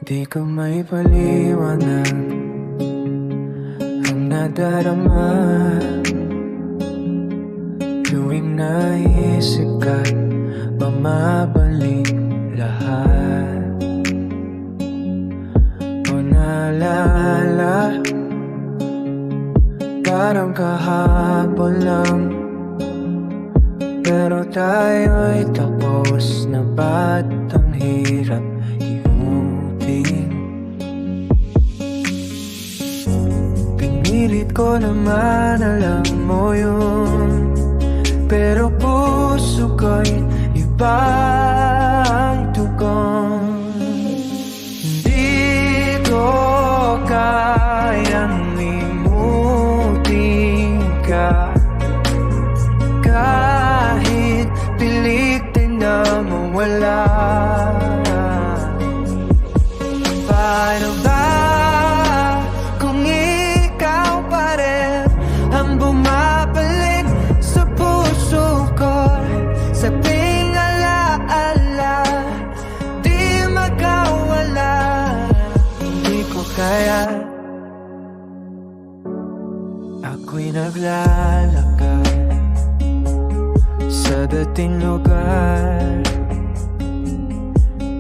Di ko may paliwanag ang nadarama tuwing naisip ka't bumabalik lahat. O naalala, parang kahapon lang, pero tayo'y tapos na. Ba't ang hirap iutin? Pinilit ko naman, alam mo yun, pero puso ko'y ibang tugon. Hindi ko kayang limutin ka, kahit pilitin na mawala. Paano ba kung ikaw pa rin ang bumabalik sa puso ko? Sa tuwing alaala, di magkawala. Hindi ko kaya. Ako'y naglalakad sa dating lugar,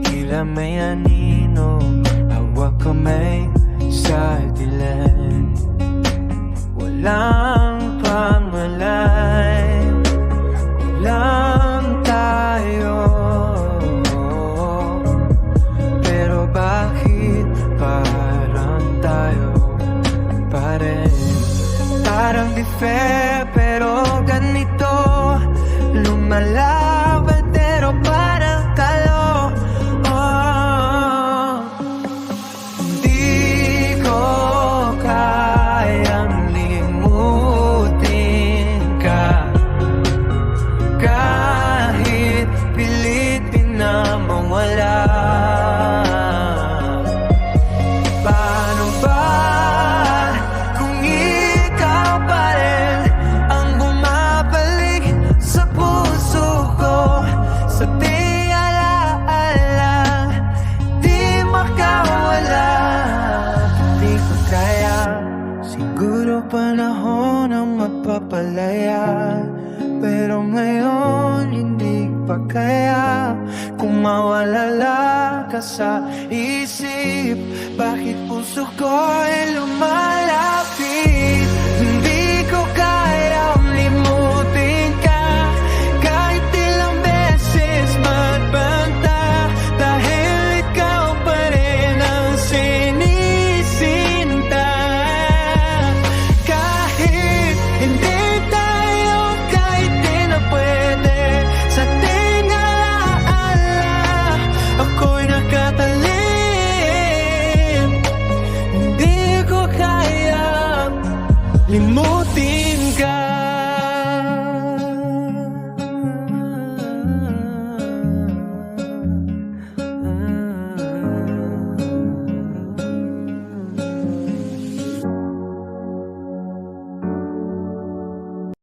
tila may anino, hawak kamay sa dilim. Walang pamalay, walang tayo, pero bakit parang tayo pare? Parang di fair, pero ganito, lumalaban pero parang talo. Hindi ko kayang limutin ka, kahit pilitin na mawala. Paano ba kung ikaw pa rin ang bumabalik sa puso ko? Sa tuwing alaala, di makawala. Di ko kaya, siguro panahon ang magpapalaya, pero ngayon hindi pa kaya. Kung mawalala ka sa isip, bakit puso ko'y lumalapit? Hindi ko kayang limutin ka, kahit ilang beses magbanta, dahil ikaw pa rin ang sinisinta. Kahit hindi tayo, kahit di na pwede, sa tuwing alaala, ako'y nakatalim. Hindi ko kaya limutin